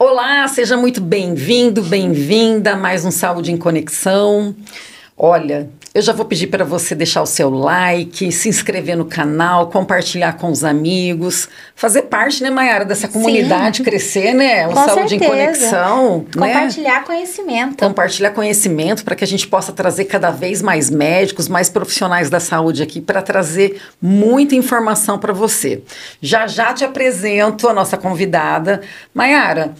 Olá, seja muito bem-vindo, bem-vinda a mais um Saúde em Conexão. Olha, eu já vou pedir para você deixar o seu like, se inscrever no canal, compartilhar com os amigos, fazer parte, né, Mayara, dessa comunidade, crescer, né? O Saúde em Conexão. Compartilhar conhecimento. Compartilhar conhecimento para que a gente possa trazer cada vez mais médicos, mais profissionais da saúde aqui para trazer muita informação para você. Já já te apresento a nossa convidada. Mayara,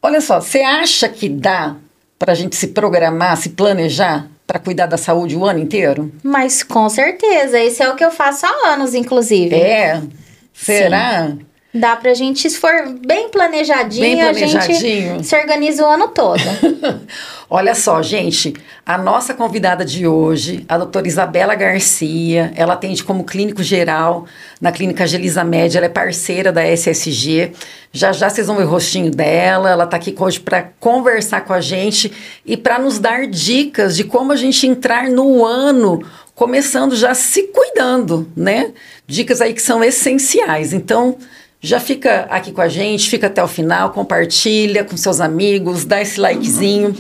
olha só, você acha que dá para a gente se programar, se planejar para cuidar da saúde o ano inteiro? Mas com certeza, esse é o que eu faço há anos, inclusive. É? Será? Sim. Dá pra gente, se for bem planejadinho, a gente se organiza o ano todo. Olha só, gente, a nossa convidada de hoje, a doutora Isabela Garcia, ela atende como clínico geral na Clínica Gelisa Med, ela é parceira da SSG. Já já vocês vão ver o rostinho dela, ela está aqui hoje para conversar com a gente e para nos dar dicas de como a gente entrar no ano começando já se cuidando, né? Dicas aí que são essenciais. Então, já fica aqui com a gente, fica até o final, compartilha com seus amigos, dá esse likezinho.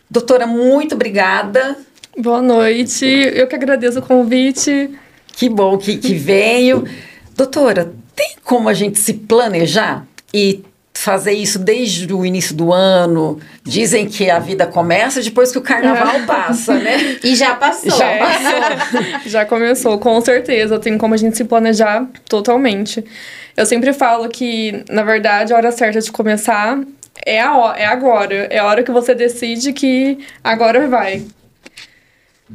Doutora, muito obrigada. Boa noite, eu que agradeço o convite. Que bom que veio. Doutora, tem como a gente se planejar e fazer isso desde o início do ano? Dizem que a vida começa depois que o carnaval passa, né? E já passou. Já passou. Já começou, com certeza. Tem como a gente se planejar totalmente. Eu sempre falo que, na verdade, a hora certa de começar é agora. É a hora que você decide que agora vai.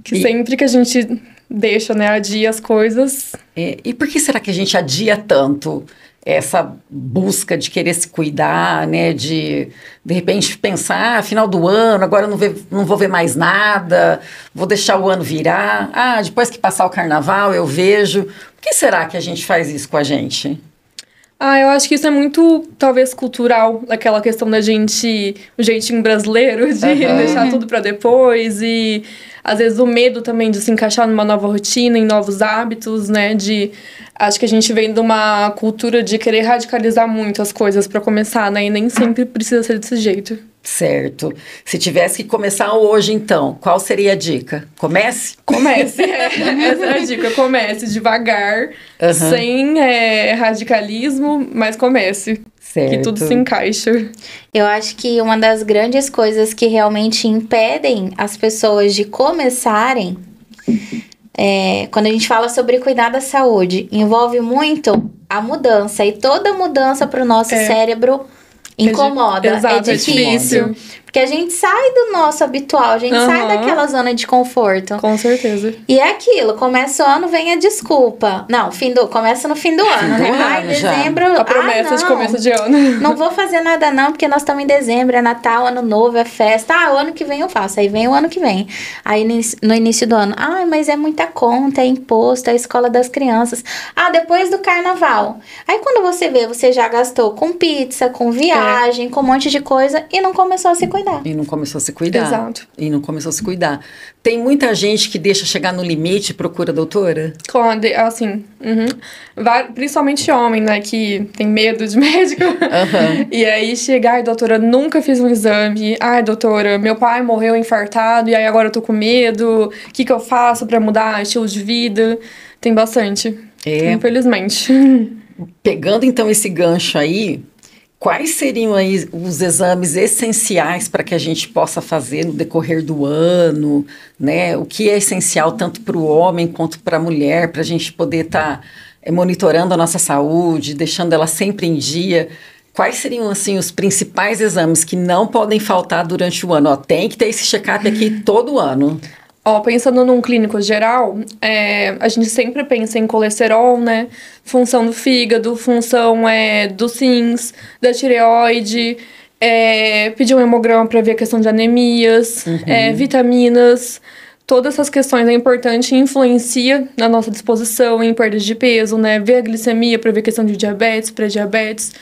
Que sempre que a gente deixa, né, adia as coisas. E por que será que a gente adia tanto essa busca de querer se cuidar, né? De repente pensar, final do ano, agora eu não vou ver mais nada, vou deixar o ano virar. Ah, depois que passar o carnaval eu vejo. Por que será que a gente faz isso com a gente? Eu acho que isso é muito, talvez, cultural, aquela questão da gente, o jeitinho brasileiro de deixar tudo para depois e, às vezes, o medo também de se encaixar numa nova rotina, em novos hábitos, né, acho que a gente vem de uma cultura de querer radicalizar muito as coisas para começar, né, e nem sempre precisa ser desse jeito. Certo. Se tivesse que começar hoje, então, qual seria a dica? Comece? Comece, essa é a dica. Comece devagar, sem radicalismo, mas comece. Certo. Que tudo se encaixa. Eu acho que uma das grandes coisas que realmente impedem as pessoas de começarem, quando a gente fala sobre cuidar da saúde, envolve muito a mudança. E toda mudança para o nosso cérebro incomoda, Exato, é difícil. Porque a gente sai do nosso habitual, a gente sai daquela zona de conforto. Com certeza. E é aquilo, começa o ano, vem a desculpa. Não, começa no fim do ano, né? Dezembro... A promessa de começo de ano. Não vou fazer nada não, porque nós estamos em dezembro, é Natal, Ano Novo, é festa. O ano que vem eu faço. Aí vem o ano que vem. Aí no início do ano, mas é muita conta, é imposto, é a escola das crianças. Depois do carnaval. Aí quando você vê, você já gastou com pizza, com viagem, com um monte de coisa e não começou a se cuidar. E não começou a se cuidar. Exato. E não começou a se cuidar. Tem muita gente que deixa chegar no limite e procura a doutora? Assim, principalmente homem, né, que tem medo de médico. E aí chega, doutora, nunca fiz um exame. Doutora, meu pai morreu infartado e aí agora eu tô com medo. O que eu faço pra mudar estilo de vida? Tem bastante, infelizmente. Pegando então esse gancho aí, quais seriam aí os exames essenciais para que a gente possa fazer no decorrer do ano, né? O que é essencial tanto para o homem quanto para a mulher, para a gente poder estar monitorando a nossa saúde, deixando ela sempre em dia. Quais seriam, assim, os principais exames que não podem faltar durante o ano? Tem que ter esse check-up aqui todo ano. Pensando num clínico geral, a gente sempre pensa em colesterol, né? Função do fígado, função dos rins, da tireoide, pedir um hemograma para ver a questão de anemias, vitaminas, todas essas questões é importante e influencia na nossa disposição em perda de peso, né? Ver a glicemia para ver questão de diabetes, pré-diabetes.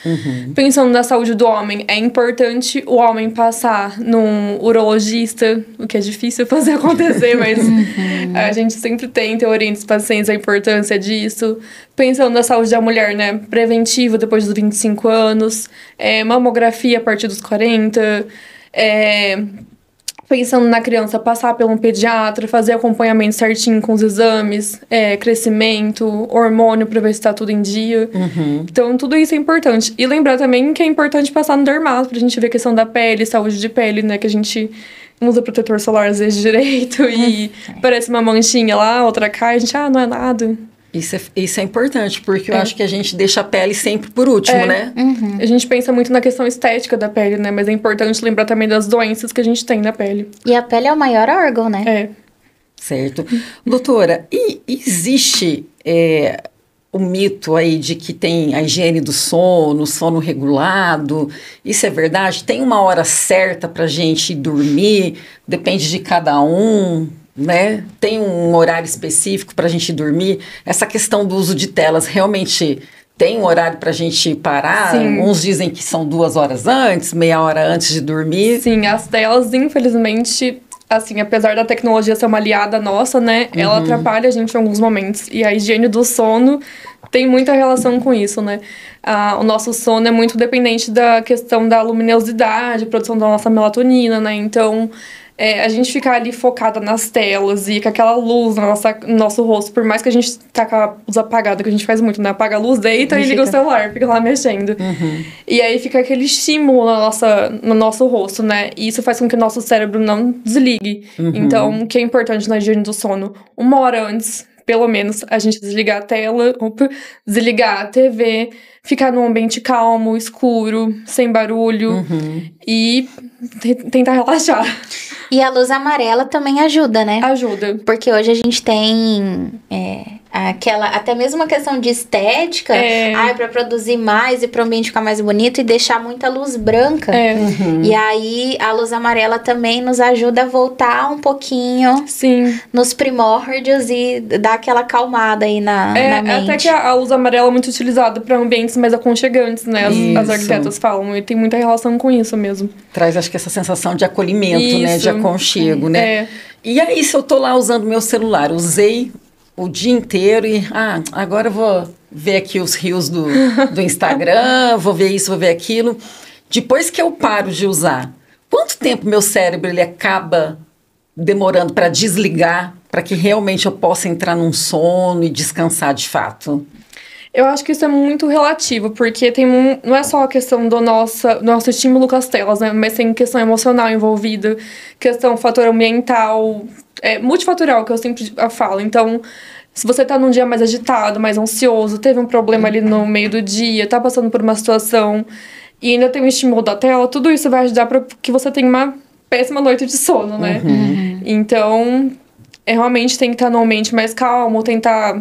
Pensando na saúde do homem, é importante o homem passar num urologista, o que é difícil fazer acontecer, mas a gente sempre tenta orientar os pacientes a importância disso. Pensando na saúde da mulher, né? Preventivo depois dos 25 anos, mamografia a partir dos 40, pensando na criança, passar por um pediatra, fazer acompanhamento certinho com os exames, crescimento, hormônio, para ver se tá tudo em dia. Então, tudo isso é importante. E lembrar também que é importante passar no dermato, pra gente ver a questão da pele, saúde de pele, né? Que a gente não usa protetor solar às vezes direito e parece uma manchinha lá, outra cai, a gente, não é nada. Isso é importante, porque eu acho que a gente deixa a pele sempre por último, né? A gente pensa muito na questão estética da pele, né? Mas é importante lembrar também das doenças que a gente tem na pele. E a pele é o maior órgão, né? Certo. Doutora, e existe o mito aí de que tem a higiene do sono regulado? Isso é verdade? Tem uma hora certa pra gente dormir? Depende de cada um? Né? Tem um horário específico para a gente dormir? Essa questão do uso de telas realmente tem um horário para a gente parar? Sim. Uns dizem que são 2 horas antes, meia hora antes de dormir. Sim, as telas, infelizmente, assim, apesar da tecnologia ser uma aliada nossa, né? Ela atrapalha a gente em alguns momentos. E a higiene do sono tem muita relação com isso, né? O nosso sono é muito dependente da questão da luminosidade, produção da nossa melatonina, né? Então, a gente ficar ali focada nas telas e com aquela luz no nosso rosto, por mais que a gente tá com a luz apagada, que a gente faz muito, né? Apaga a luz, deita e liga o celular, fica lá mexendo. E aí fica aquele estímulo no nosso rosto, né? E isso faz com que o nosso cérebro não desligue. Então, o que é importante na higiene do sono? 1 hora antes, pelo menos, a gente desligar a tela, desligar a TV, ficar num ambiente calmo, escuro, sem barulho e tentar relaxar. E a luz amarela também ajuda, né? Ajuda. Porque hoje a gente tem até mesmo uma questão de estética, para produzir mais e para o ambiente ficar mais bonito e deixar muita luz branca. E aí a luz amarela também nos ajuda a voltar um pouquinho nos primórdios e dar aquela acalmada aí na mente. Até que a luz amarela é muito utilizada para ambientes mais aconchegantes, né? As arquitetas falam, e tem muita relação com isso mesmo. Traz, acho que essa sensação de acolhimento, né? De aconchego, né? E aí, se eu tô lá usando meu celular, usei o dia inteiro e, agora eu vou ver aqui os reels do Instagram, vou ver isso, vou ver aquilo. Depois que eu paro de usar, quanto tempo meu cérebro ele acaba demorando para desligar, para que realmente eu possa entrar num sono e descansar de fato? Eu acho que isso é muito relativo, porque não é só a questão do nosso estímulo com as telas, né? Mas tem questão emocional envolvida, questão fator ambiental, multifatorial, que eu sempre falo. Então, se você tá num dia mais agitado, mais ansioso, teve um problema ali no meio do dia, tá passando por uma situação e ainda tem o estímulo da tela, tudo isso vai ajudar para que você tenha uma péssima noite de sono, né? Então, realmente tem que estar num ambiente mais calmo, tentar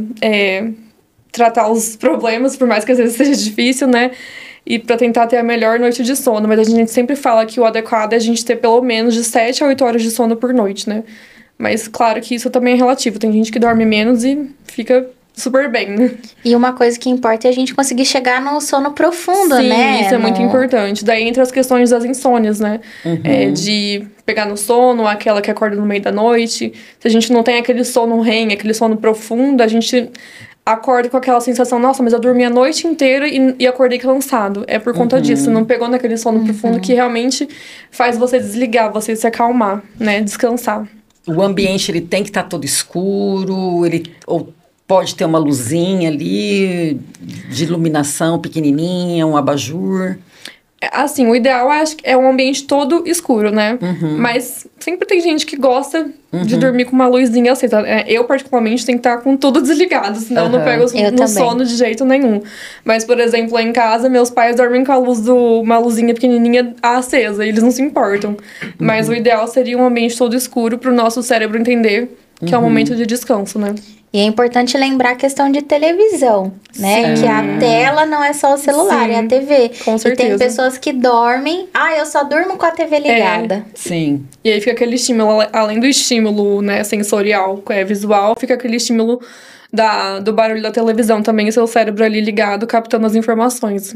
tratar os problemas, por mais que às vezes seja difícil, né? E pra tentar ter a melhor noite de sono. Mas a gente sempre fala que o adequado é a gente ter pelo menos de 7 a 8 horas de sono por noite, né? Mas claro que isso também é relativo. Tem gente que dorme menos e fica super bem, né? E uma coisa que importa é a gente conseguir chegar no sono profundo, né? Sim, isso é muito importante. Daí entra as questões das insônias, né? De pegar no sono, aquela que acorda no meio da noite. Se a gente não tem aquele sono REM, aquele sono profundo, a gente acorda com aquela sensação, nossa, mas eu dormi a noite inteira e acordei cansado. É por conta disso, não pegou naquele sono profundo que realmente faz você desligar, você se acalmar, né? Descansar. O ambiente, ele tem que estar todo escuro, ou pode ter uma luzinha ali de iluminação pequenininha, um abajur? Assim, o ideal é um ambiente todo escuro, né? Mas sempre tem gente que gosta de dormir com uma luzinha acesa. Eu, particularmente, tenho que estar com tudo desligado, senão eu não pego no sono de jeito nenhum. Mas, por exemplo, lá em casa, meus pais dormem com a luz uma luzinha pequenininha acesa, e eles não se importam. Mas o ideal seria um ambiente todo escuro para o nosso cérebro entender que é o momento de descanso, né? E é importante lembrar a questão de televisão, né? Sim. Que a tela não é só o celular, Sim, é a TV. com certeza. E tem pessoas que dormem, eu só durmo com a TV ligada. Sim. E aí fica aquele estímulo, além do estímulo, né, sensorial, visual, fica aquele estímulo do barulho da televisão também, seu cérebro ali ligado, captando as informações.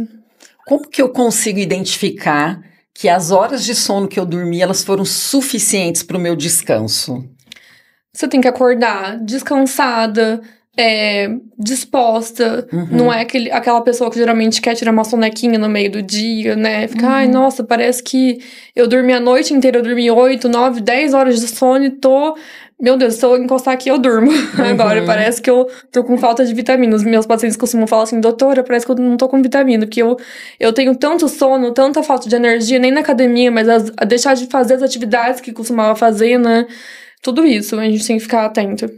Como que eu consigo identificar que as horas de sono que eu dormi, elas foram suficientes para o meu descanso? Você tem que acordar descansada, disposta. Não é aquela pessoa que geralmente quer tirar uma sonequinha no meio do dia, né? Fica, ai, nossa, parece que eu dormi a noite inteira, eu dormi 8, 9, 10 horas de sono e tô... Meu Deus, se eu encostar aqui, eu durmo. Agora, parece que eu tô com falta de vitaminas. Meus pacientes costumam falar assim, doutora, parece que eu não tô com vitamina. Porque eu tenho tanto sono, tanta falta de energia, nem na academia, mas a deixar de fazer as atividades que costumava fazer, né? Tudo isso, a gente tem que ficar atento.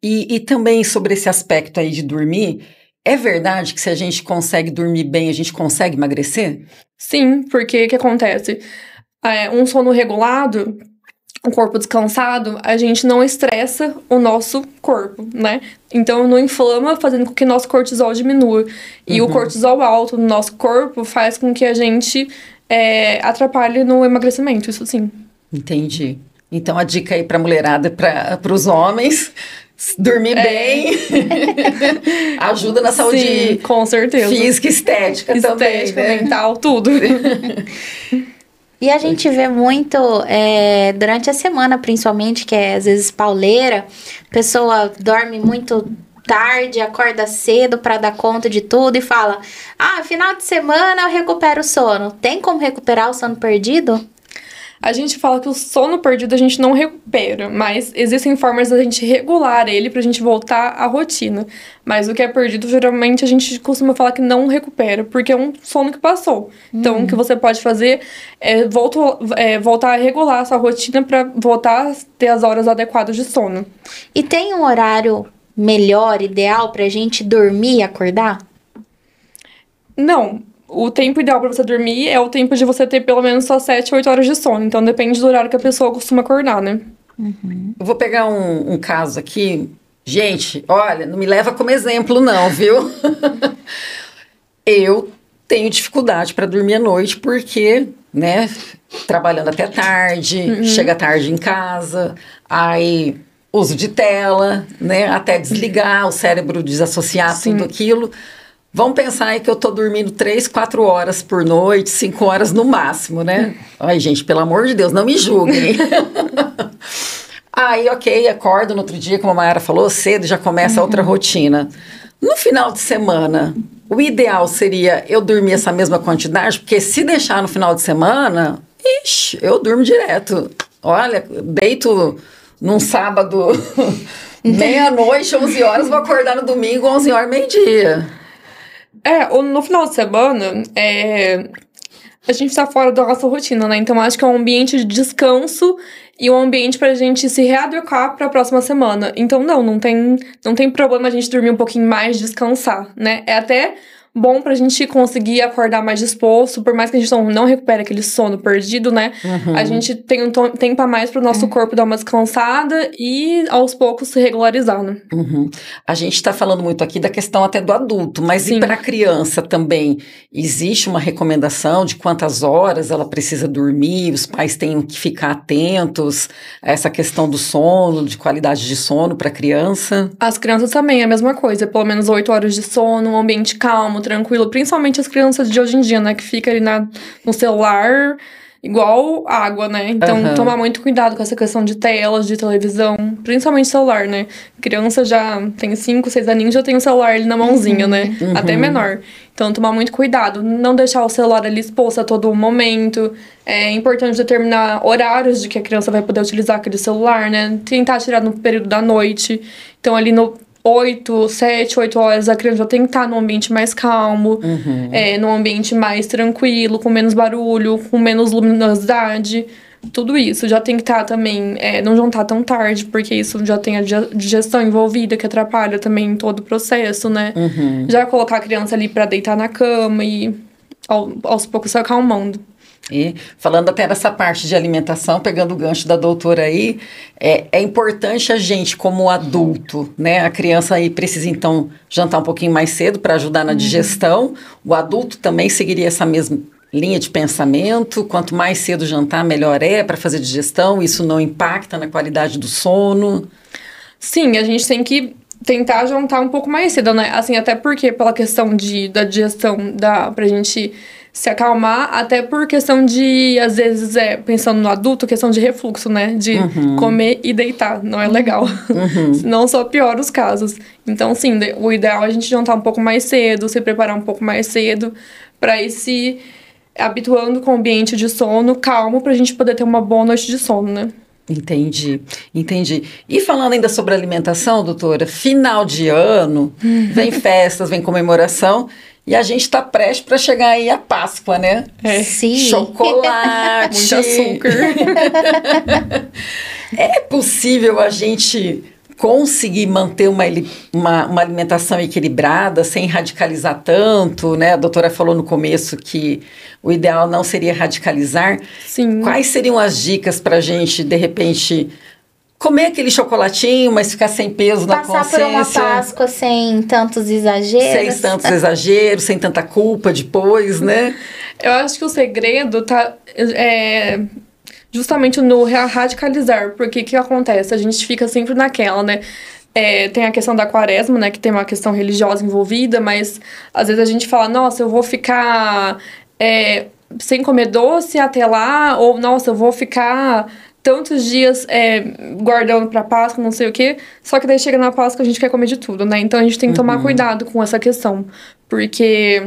E também sobre esse aspecto aí de dormir, é verdade que se a gente consegue dormir bem, a gente consegue emagrecer? Sim, porque o que acontece? Um sono regulado, um corpo descansado, a gente não estressa o nosso corpo, né? Então, não inflama, fazendo com que nosso cortisol diminua. E o cortisol alto no nosso corpo faz com que a gente atrapalhe no emagrecimento, isso sim. Entendi. Então, a dica aí pra mulherada, para os homens, dormir bem, ajuda na saúde. Sim, com certeza. Física e estética também, estética, né? mental, tudo. E a gente vê muito, durante a semana, principalmente, que é às vezes pauleira, a pessoa dorme muito tarde, acorda cedo para dar conta de tudo e fala, final de semana eu recupero o sono. Tem como recuperar o sono perdido? A gente fala que o sono perdido a gente não recupera, mas existem formas da gente regular ele pra gente voltar à rotina. Mas o que é perdido, geralmente, a gente costuma falar que não recupera, porque é um sono que passou. Então, o que você pode fazer é voltar a regular a sua rotina pra voltar a ter as horas adequadas de sono. E tem um horário melhor, ideal pra gente dormir e acordar? Não. O tempo ideal pra você dormir é o tempo de você ter pelo menos só 7, 8 horas de sono. Então, depende do horário que a pessoa costuma acordar, né? Eu vou pegar um caso aqui. Gente, olha, não me leva como exemplo não, viu? Eu tenho dificuldade para dormir à noite porque, né, trabalhando até tarde, chega tarde em casa, aí uso de tela, né, até desligar, o cérebro desassociar tudo aquilo. Vamos pensar aí que eu tô dormindo 3, 4 horas por noite, 5 horas no máximo, né? Ai, gente, pelo amor de Deus, não me julguem. Aí, ok, acordo no outro dia, como a Mayara falou, cedo, já começa outra rotina. No final de semana, o ideal seria eu dormir essa mesma quantidade, porque se deixar no final de semana, eu durmo direto. Olha, deito num sábado, meia-noite, 11 horas, vou acordar no domingo, 11 horas, meio-dia. No final de semana, a gente tá fora da nossa rotina, né? Então, acho que é um ambiente de descanso e um ambiente pra gente se readequar pra próxima semana. Então, não tem problema a gente dormir um pouquinho mais, descansar, né? É até bom pra gente conseguir acordar mais disposto, por mais que a gente não recupere aquele sono perdido, né? A gente tem um tempo a mais pro nosso corpo dar uma descansada e, aos poucos, se regularizar, né? A gente tá falando muito aqui da questão até do adulto, mas Sim. E para a criança também? Existe uma recomendação de quantas horas ela precisa dormir? Os pais têm que ficar atentos a essa questão do sono, de qualidade de sono para a criança? As crianças também é a mesma coisa, pelo menos 8 horas de sono, um ambiente calmo, tranquilo, principalmente as crianças de hoje em dia, né, que fica ali no celular igual água, né? Então, tomar muito cuidado com essa questão de telas, de televisão, principalmente celular, né? Criança já tem 5, 6 aninhos, já tem o celular ali na mãozinha, né? Até menor. Então, tomar muito cuidado, não deixar o celular ali exposto a todo momento. É importante determinar horários de que a criança vai poder utilizar aquele celular, né? Tentar tirar no período da noite. Então, ali no 7, 8 horas, a criança já tem que estar num ambiente mais calmo, num ambiente mais tranquilo, com menos barulho, com menos luminosidade. Tudo isso já tem que estar também, não jantar tão tarde, porque isso já tem a digestão envolvida, que atrapalha também todo o processo, né? Já colocar a criança ali pra deitar na cama e aos poucos se acalmando. E falando até dessa parte de alimentação, pegando o gancho da doutora aí, é importante a gente, como adulto, né? A criança aí precisa, então, jantar um pouquinho mais cedo para ajudar na digestão. O adulto também seguiria essa mesma linha de pensamento. Quanto mais cedo jantar, melhor é para fazer digestão. Isso não impacta na qualidade do sono. Sim, a gente tem que tentar jantar um pouco mais cedo, né? Assim, até porque pela questão da digestão, pra gente se acalmar, até por questão de, às vezes, pensando no adulto, questão de refluxo, né? De comer e deitar, não é legal. Senão só piora os casos. Então, sim, o ideal é a gente jantar um pouco mais cedo, se preparar um pouco mais cedo, para ir se habituando com o ambiente de sono calmo, pra gente poder ter uma boa noite de sono, né? Entendi. E falando ainda sobre alimentação, doutora, final de ano, vem festas, vem comemoração, e a gente está prestes para chegar aí a Páscoa, né? Sim. Chocolate. Muito açúcar. É possível a gente conseguir manter uma alimentação equilibrada, sem radicalizar tanto, né? A doutora falou no começo que o ideal não seria radicalizar. Sim. Quais seriam as dicas para a gente, de repente, comer aquele chocolatinho, mas ficar sem peso na consciência? Passar por uma Páscoa sem tantos exageros. Sem tantos exageros, sem tanta culpa depois, né? Eu acho que o segredo tá justamente no radicalizar, porque o que acontece? A gente fica sempre naquela, né? Tem a questão da quaresma, né? Que tem uma questão religiosa envolvida, mas às vezes a gente fala, nossa, eu vou ficar sem comer doce até lá, ou nossa, eu vou ficar tantos dias guardando pra Páscoa, não sei o quê. Só que daí chega na Páscoa a gente quer comer de tudo, né? Então a gente tem que tomar cuidado com essa questão, porque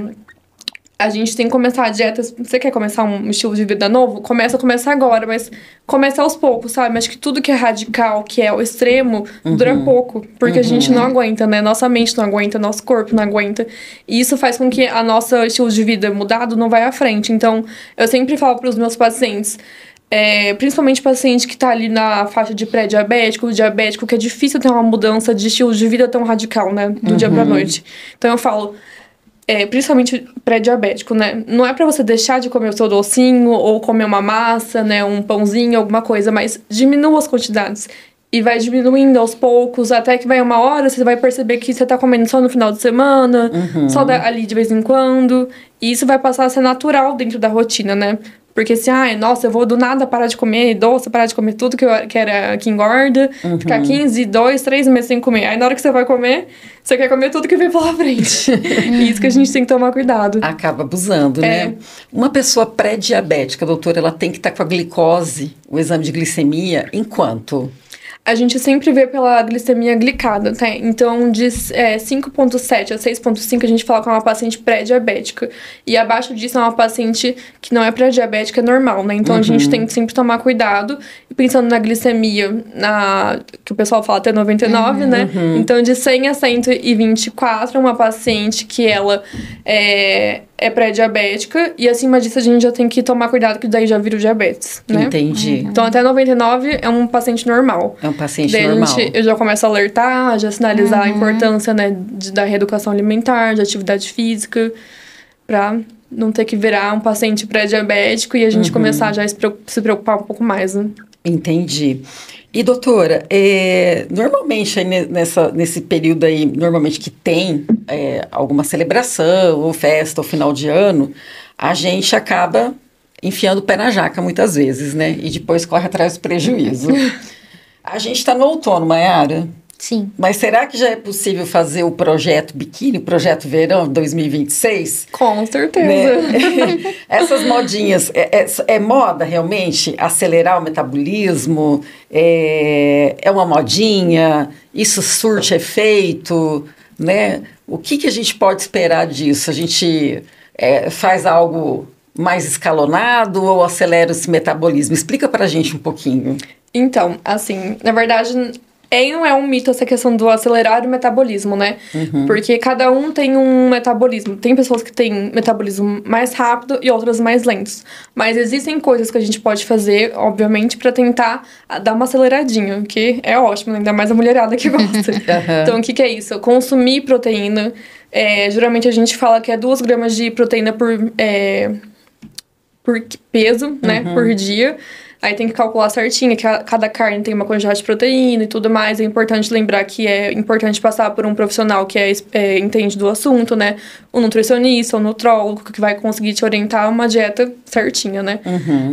a gente tem que começar a dieta. Você quer começar um estilo de vida novo? Começa agora, mas começa aos poucos, sabe? Acho que tudo que é radical, que é o extremo, dura pouco. Porque a gente não aguenta, né? Nossa mente não aguenta, nosso corpo não aguenta. E isso faz com que a nossa estilo de vida mudado não vai à frente. Então, eu sempre falo para os meus pacientes, principalmente paciente que tá ali na faixa de pré-diabético, diabético, que é difícil ter uma mudança de estilo de vida tão radical, né? Do dia pra noite. Então, eu falo, principalmente pré-diabético, né? Não é pra você deixar de comer o seu docinho ou comer uma massa, né? Um pãozinho, alguma coisa, mas diminua as quantidades. E vai diminuindo aos poucos, até que vai uma hora, você vai perceber que você tá comendo só no final de semana, só ali de vez em quando. E isso vai passar a ser natural dentro da rotina, né? Porque se, nossa, eu vou do nada parar de comer doce, parar de comer tudo que engorda, ficar 15, 2, 3 meses sem comer. Aí na hora que você vai comer, você quer comer tudo que vem pela frente. E isso que a gente tem que tomar cuidado. Acaba abusando, né? Uma pessoa pré-diabética, doutora, ela tem que estar com a glicose, o exame de glicemia, em quanto? A gente sempre vê pela glicemia glicada, tá? Então, de 5,7 a 6,5, a gente fala com uma paciente pré-diabética. E abaixo disso é uma paciente que não é pré-diabética, é normal, né? Então, a gente tem que sempre tomar cuidado. E pensando na glicemia, que o pessoal fala até 99, né? Então, de 100 a 124, é uma paciente que ela é pré-diabética, e acima disso a gente já tem que tomar cuidado, que daí já vira o diabetes, né? Entendi. Então, até 99 é um paciente normal. É um paciente daí normal. Eu já começo a alertar, já sinalizar a importância, né, da reeducação alimentar, de atividade física, pra não ter que virar um paciente pré-diabético e a gente começar já a se preocupar um pouco mais, né? Entendi. E, doutora, normalmente aí nesse período aí, normalmente que tem alguma celebração, ou festa, ou final de ano, a gente acaba enfiando o pé na jaca muitas vezes, né? E depois corre atrás do prejuízo. A gente está no outono, Mayara. Sim. Mas será que já é possível fazer o projeto Biquíni, o projeto Verão 2026? Com certeza. Né? Essas modinhas, é moda realmente acelerar o metabolismo? É uma modinha? Isso surte efeito? Né? O que a gente pode esperar disso? A gente faz algo mais escalonado ou acelera esse metabolismo? Explica pra gente um pouquinho. Então, assim, na verdade, não é um mito essa questão do acelerar o metabolismo, né? Porque cada um tem um metabolismo. Tem pessoas que têm metabolismo mais rápido e outras mais lentos. Mas existem coisas que a gente pode fazer, obviamente, para tentar dar uma aceleradinha, que é ótimo, ainda mais a mulherada que gosta. Então, o que é isso? Consumir proteína. Geralmente a gente fala que é 2 gramas de proteína por por peso, né, por dia. Aí tem que calcular certinho, que cada carne tem uma quantidade de proteína e tudo mais. É importante lembrar que é importante passar por um profissional que entende do assunto, né? Um nutricionista, um nutrólogo, que vai conseguir te orientar uma dieta certinha, né?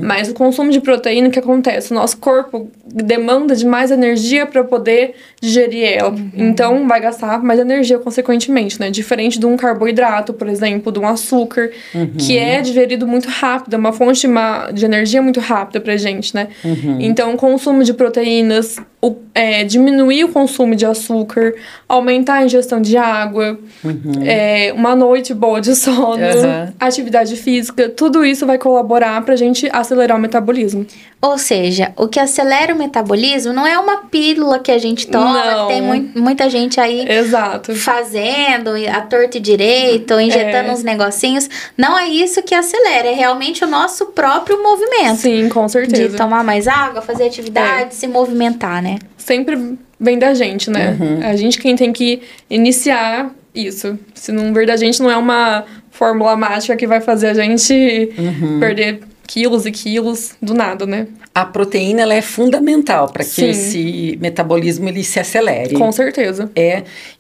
Mas o consumo de proteína, o que acontece? O nosso corpo demanda de mais energia para poder digerir ela. Então, vai gastar mais energia, consequentemente, né? Diferente de um carboidrato, por exemplo, de um açúcar, que é digerido muito rápido. É uma fonte de energia muito rápida pra gente. Né? Então, o consumo de proteínas, diminuir o consumo de açúcar, aumentar a ingestão de água, uma noite boa de sono, atividade física, tudo isso vai colaborar pra gente acelerar o metabolismo. Ou seja, o que acelera o metabolismo não é uma pílula que a gente toma, que tem muita gente aí fazendo a torta e direito, ou injetando uns negocinhos. Não é isso que acelera, é realmente o nosso próprio movimento. Sim, com certeza. De tomar mais água, fazer atividade, se movimentar, né? Sempre vem da gente, né? A gente quem tem que iniciar isso. Se não vir da gente, não é uma fórmula mágica que vai fazer a gente perder quilos e quilos do nada, né? A proteína, ela é fundamental para que esse metabolismo ele se acelere. Com certeza.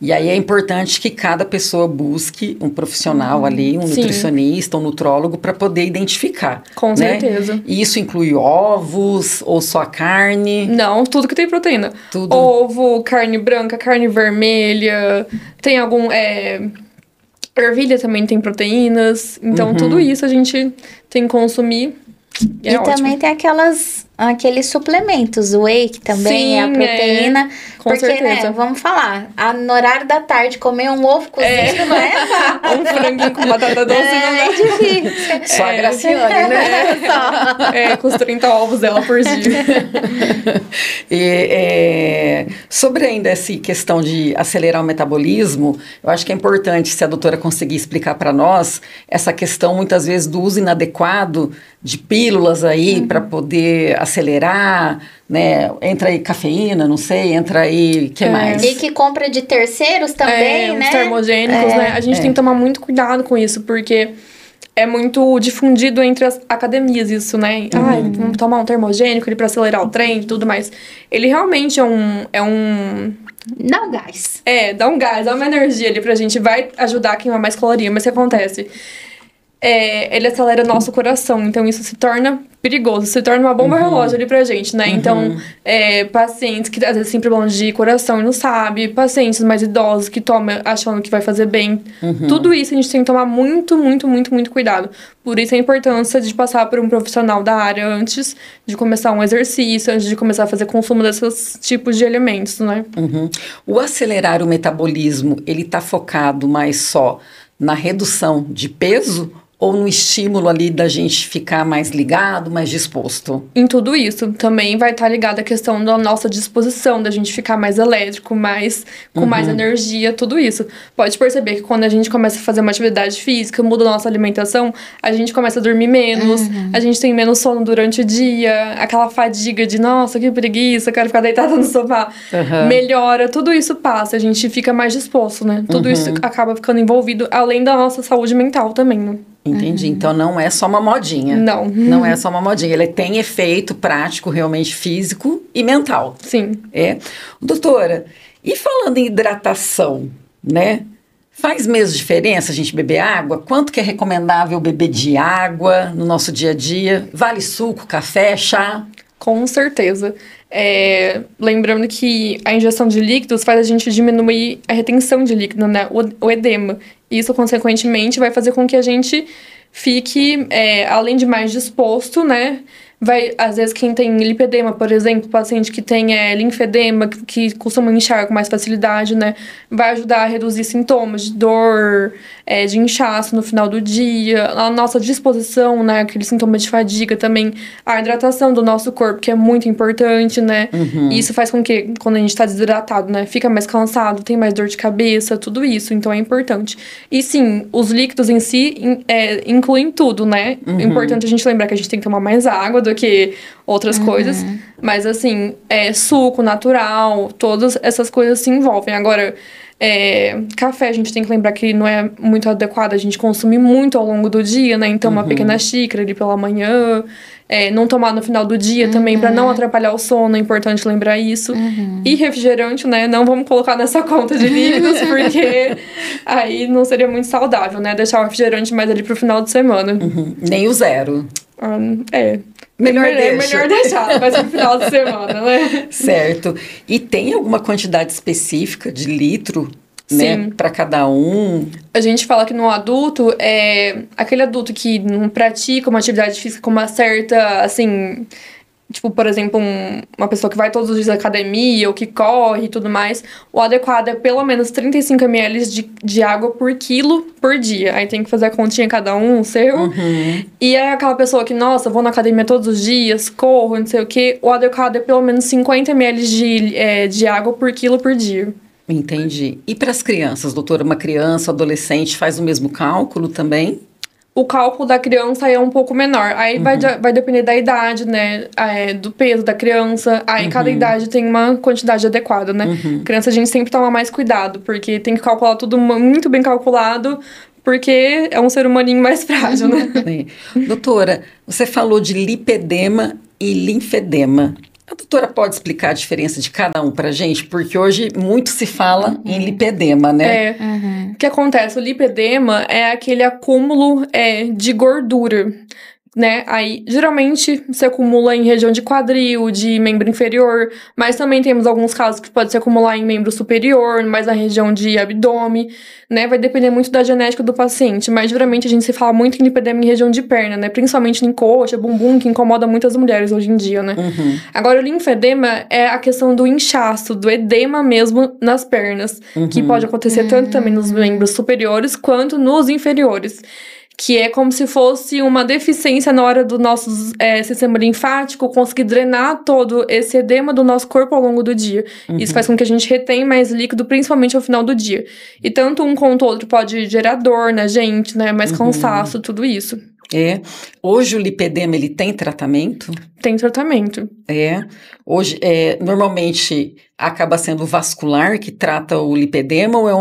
E aí é importante que cada pessoa busque um profissional ali, um nutricionista, um nutrólogo, para poder identificar. Com certeza. E isso inclui ovos ou só carne? Não, tudo que tem proteína. Tudo. Ovo, carne branca, carne vermelha, tem algum... ervilha também tem proteínas. Então, tudo isso a gente tem que consumir. E também tem aqueles suplementos, o whey, que também é a proteína. Com certeza. Né, vamos falar, no horário da tarde, comer um ovo cozido, não é? Um franguinho com batata doce. É difícil. Só a Graciane, né? Com os 30 ovos dela por dia. Sobre ainda essa questão de acelerar o metabolismo, eu acho que é importante, se a doutora conseguir explicar para nós, essa questão, muitas vezes, do uso inadequado de pílulas aí para poder acelerar, né? Entra aí cafeína, não sei, entra aí, que mais? E que compra de terceiros também, né? Os termogênicos, né? A gente tem que tomar muito cuidado com isso, porque é muito difundido entre as academias isso, né? Vamos tomar um termogênico para acelerar o trem e tudo mais. Ele realmente é um... Dá um gás. Dá um gás, dá uma energia ali pra gente, vai ajudar a queimar mais caloria, mas o que acontece? Ele acelera nosso coração, então isso se torna perigoso, se torna uma bomba relógio ali pra gente, né? Então, pacientes que às vezes têm problema de coração e não sabe, pacientes mais idosos que tomam achando que vai fazer bem, tudo isso a gente tem que tomar muito, muito, muito, muito cuidado. Por isso a importância de passar por um profissional da área antes de começar um exercício, antes de começar a fazer consumo desses tipos de alimentos, né? O acelerar o metabolismo, ele tá focado mais só na redução de peso ou no estímulo ali da gente ficar mais ligado, mais disposto? Em tudo isso. Também vai estar ligado a questão da nossa disposição, da gente ficar mais elétrico, com mais energia, tudo isso. Pode perceber que quando a gente começa a fazer uma atividade física, muda a nossa alimentação, a gente começa a dormir menos, a gente tem menos sono durante o dia, aquela fadiga de, nossa, que preguiça, quero ficar deitada no sofá. Melhora, tudo isso passa, a gente fica mais disposto, né? Tudo isso acaba ficando envolvido, além da nossa saúde mental também, né? Entendi. Então, não é só uma modinha. Não. Não é só uma modinha. Ele tem efeito prático, realmente físico e mental. Sim. Doutora, e falando em hidratação, né? Faz mesmo diferença a gente beber água? Quanto que é recomendável beber de água no nosso dia a dia? Vale suco, café, chá? Com certeza. Lembrando que a ingestão de líquidos faz a gente diminuir a retenção de líquido, né? O edema. Isso, consequentemente, vai fazer com que a gente fique, além de mais disposto, né? Às vezes, quem tem lipedema, por exemplo, paciente que tem linfedema, que costuma inchar com mais facilidade, né? Vai ajudar a reduzir sintomas de dor, de inchaço no final do dia. A nossa disposição, né? Aquele sintoma de fadiga também. A hidratação do nosso corpo, que é muito importante, né? E isso faz com que, quando a gente tá desidratado, né? Fica mais cansado, tem mais dor de cabeça, tudo isso. Então, é importante. E sim, os líquidos em si incluem tudo, né? É importante a gente lembrar que a gente tem que tomar mais água do que outras coisas. Mas, assim, suco natural, todas essas coisas se envolvem. Agora, café, a gente tem que lembrar que não é muito adequado a gente consumir muito ao longo do dia, né? Então, uma pequena xícara ali pela manhã. Não tomar no final do dia também, pra não atrapalhar o sono, é importante lembrar isso. E refrigerante, né? Não vamos colocar nessa conta de líquidos, porque aí não seria muito saudável, né? Deixar o refrigerante mais ali pro final de semana. Nem o zero. Melhor deixar, mas pro final de semana, né? Certo. E tem alguma quantidade específica de litro, né, para cada um? A gente fala que no adulto, aquele adulto que não pratica uma atividade física com uma certa, assim, tipo, por exemplo, uma pessoa que vai todos os dias à academia ou que corre e tudo mais, o adequado é pelo menos 35 ml de água por quilo por dia. Aí tem que fazer a continha cada um, o seu. E é aquela pessoa que, nossa, vou na academia todos os dias, corro, não sei o quê. O adequado é pelo menos 50 ml de água por quilo por dia. Entendi. E para as crianças, doutora? Uma criança, adolescente, faz o mesmo cálculo também? O cálculo da criança é um pouco menor. Aí vai depender da idade, né? Do peso da criança. Aí cada idade tem uma quantidade adequada, né? Criança a gente sempre toma mais cuidado, porque tem que calcular tudo muito bem calculado, porque é um ser humaninho mais frágil, né? Doutora, você falou de lipedema e linfedema. A doutora pode explicar a diferença de cada um pra gente? Porque hoje muito se fala em lipedema, né? O que acontece? O lipedema é aquele acúmulo de gordura, né? Aí, geralmente, se acumula em região de quadril, de membro inferior, mas também temos alguns casos que pode se acumular em membro superior, mais na região de abdômen, né? Vai depender muito da genética do paciente, mas geralmente a gente se fala muito em lipedema em região de perna, né? Principalmente em coxa, bumbum, que incomoda muitas mulheres hoje em dia, né? Agora, o linfedema é a questão do inchaço, do edema mesmo nas pernas, que pode acontecer tanto também nos membros superiores quanto nos inferiores. Que é como se fosse uma deficiência na hora do nosso sistema linfático conseguir drenar todo esse edema do nosso corpo ao longo do dia. Isso faz com que a gente retenha mais líquido, principalmente ao final do dia. E tanto um quanto o outro pode gerar dor na gente, né? Mais cansaço, tudo isso. Hoje o lipedema, ele tem tratamento? Tem tratamento. Hoje, normalmente, acaba sendo vascular que trata o lipedema ou é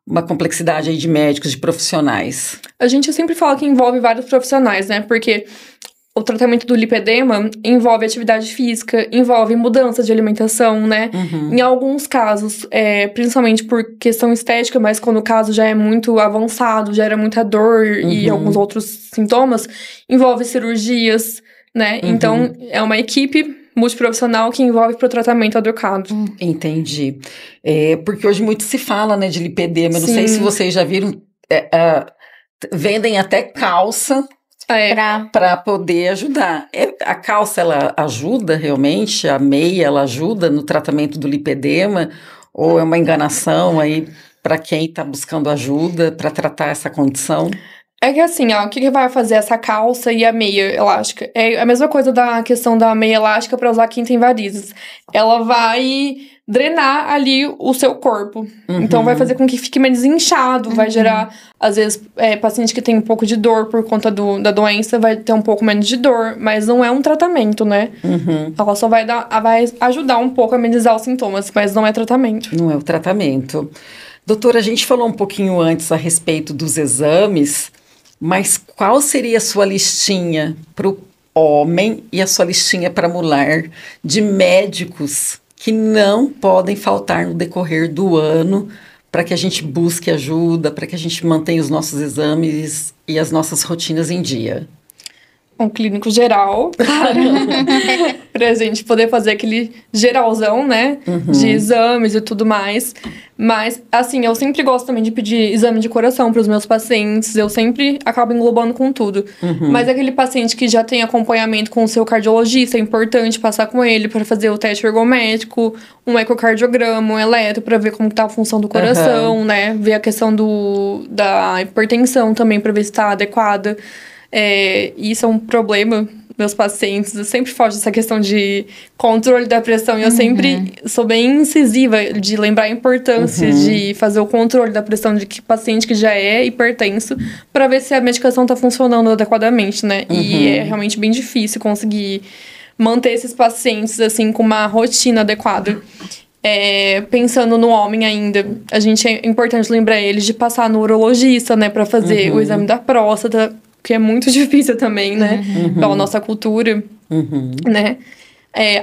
uma complexidade aí de médicos, de profissionais? A gente sempre fala que envolve vários profissionais, né? Porque o tratamento do lipedema envolve atividade física, envolve mudança de alimentação, né? Em alguns casos, principalmente por questão estética, mas quando o caso já é muito avançado, gera muita dor e alguns outros sintomas, envolve cirurgias, né? Então, é uma equipe multiprofissional que envolve para o tratamento adequado. Entendi. Porque hoje muito se fala, né, de lipedema. Eu não sei se vocês já viram, vendem até calça para poder ajudar. A calça, ela ajuda realmente? A meia, ela ajuda no tratamento do lipedema? Ou é uma enganação aí para quem está buscando ajuda para tratar essa condição? É que assim, o que vai fazer essa calça e a meia elástica? É a mesma coisa da questão da meia elástica para usar quem tem varizes. Ela vai drenar ali o seu corpo. Então, vai fazer com que fique menos inchado, vai gerar, às vezes, paciente que tem um pouco de dor por conta da doença, vai ter um pouco menos de dor, mas não é um tratamento, né? Ela só vai ajudar um pouco a amenizar os sintomas, mas não é tratamento. Não é o tratamento. Doutora, a gente falou um pouquinho antes a respeito dos exames, mas qual seria a sua listinha para o homem e a sua listinha para a mulher de médicos que não podem faltar no decorrer do ano para que a gente busque ajuda, para que a gente mantenha os nossos exames e as nossas rotinas em dia? Um clínico geral, pra gente poder fazer aquele geralzão, né, de exames e tudo mais. Mas, assim, eu sempre gosto também de pedir exame de coração pros meus pacientes, eu sempre acabo englobando com tudo. Mas aquele paciente que já tem acompanhamento com o seu cardiologista, é importante passar com ele para fazer o teste ergométrico, um ecocardiograma, um eletro, para ver como tá a função do coração, né, ver a questão da hipertensão também, para ver se tá adequada. Isso é um problema meus pacientes, eu sempre foge dessa questão de controle da pressão. E eu sempre sou bem incisiva de lembrar a importância de fazer o controle da pressão de que paciente que já é hipertenso, para ver se a medicação está funcionando adequadamente, né? E é realmente bem difícil conseguir manter esses pacientes, assim, com uma rotina adequada. Pensando no homem ainda, é importante lembrar eles de passar no urologista, né, para fazer o exame da próstata, que é muito difícil também, né, pela nossa cultura, né.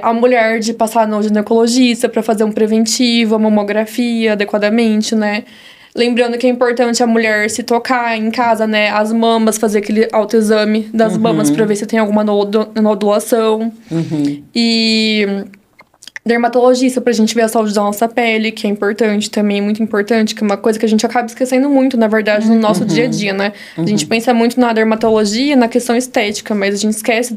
A mulher de passar no ginecologista para fazer um preventivo, a mamografia adequadamente, né. Lembrando que é importante a mulher se tocar em casa, né, as mamas, fazer aquele autoexame das mamas para ver se tem alguma nodulação. E dermatologista pra gente ver a saúde da nossa pele, que é importante também, muito importante, que é uma coisa que a gente acaba esquecendo muito, na verdade, no nosso dia a dia, né? A gente pensa muito na dermatologia, na questão estética, mas a gente esquece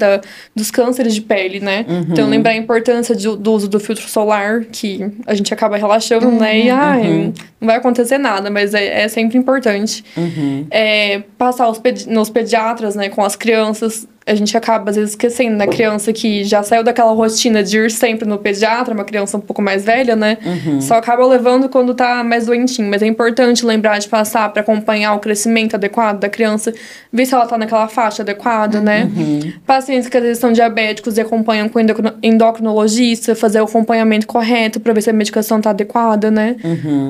dos cânceres de pele, né? Então, lembrar a importância do uso do filtro solar, que a gente acaba relaxando, né? E, não vai acontecer nada, mas é sempre importante. Passar nos pediatras, né, com as crianças. A gente acaba, às vezes, esquecendo, né? Criança que já saiu daquela rotina de ir sempre no pediatra, uma criança um pouco mais velha, né? Só acaba levando quando tá mais doentinho. Mas é importante lembrar de passar para acompanhar o crescimento adequado da criança, ver se ela tá naquela faixa adequada, né? Pacientes que às vezes são diabéticos e acompanham com endocrinologista, fazer o acompanhamento correto para ver se a medicação tá adequada, né?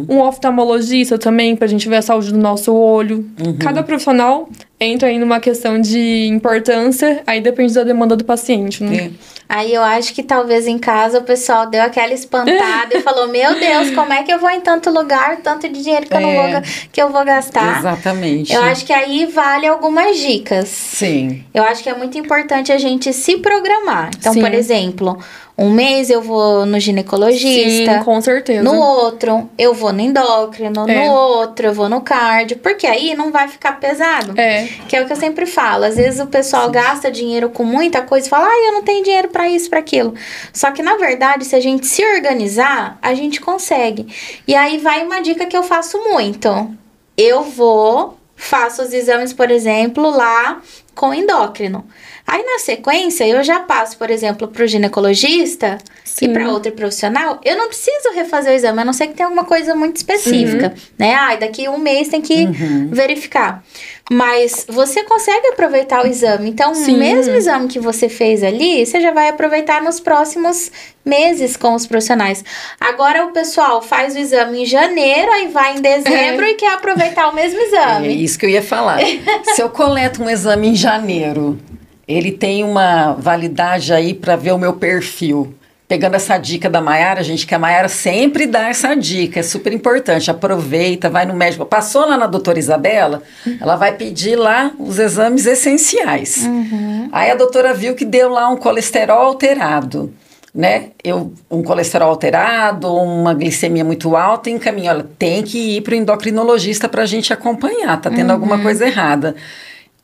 Um oftalmologista também, pra gente ver a saúde do nosso olho. Cada profissional entra aí numa questão de importância, aí depende da demanda do paciente, né? Aí eu acho que talvez em casa o pessoal deu aquela espantada e falou, meu Deus, como é que eu vou em tanto lugar, tanto de dinheiro que eu vou gastar? Exatamente. Eu acho que aí vale algumas dicas. Sim. Eu acho que é muito importante a gente se programar. Então, por exemplo, um mês eu vou no ginecologista. Sim, com certeza. No outro, eu vou no endócrino. No outro, eu vou no cardio. Porque aí não vai ficar pesado. Que é o que eu sempre falo. Às vezes o pessoal gasta dinheiro com muita coisa e fala, eu não tenho dinheiro pra isso, pra aquilo. Só que, na verdade, se a gente se organizar, a gente consegue. E aí vai uma dica que eu faço muito. Eu faço os exames, por exemplo, lá com endócrino. Aí, na sequência, eu já passo, por exemplo, pro ginecologista e para outro profissional. Eu não preciso refazer o exame, a não ser que tenha alguma coisa muito específica, né? Daqui um mês tem que verificar. Mas você consegue aproveitar o exame. Então, o mesmo exame que você fez ali, você já vai aproveitar nos próximos meses com os profissionais. Agora, o pessoal faz o exame em janeiro, aí vai em dezembro e quer aproveitar o mesmo exame. É isso que eu ia falar. Se eu coleto um exame em janeiro, ele tem uma validade aí para ver o meu perfil. Pegando essa dica da Mayara, gente, que a Mayara sempre dá essa dica, é super importante. Aproveita, vai no médico. Passou lá na doutora Isabela, ela vai pedir lá os exames essenciais. Aí a doutora viu que deu lá um colesterol alterado, né? Um colesterol alterado, uma glicemia muito alta, encaminha. Olha, tem que ir para o endocrinologista para a gente acompanhar, tá tendo alguma coisa errada.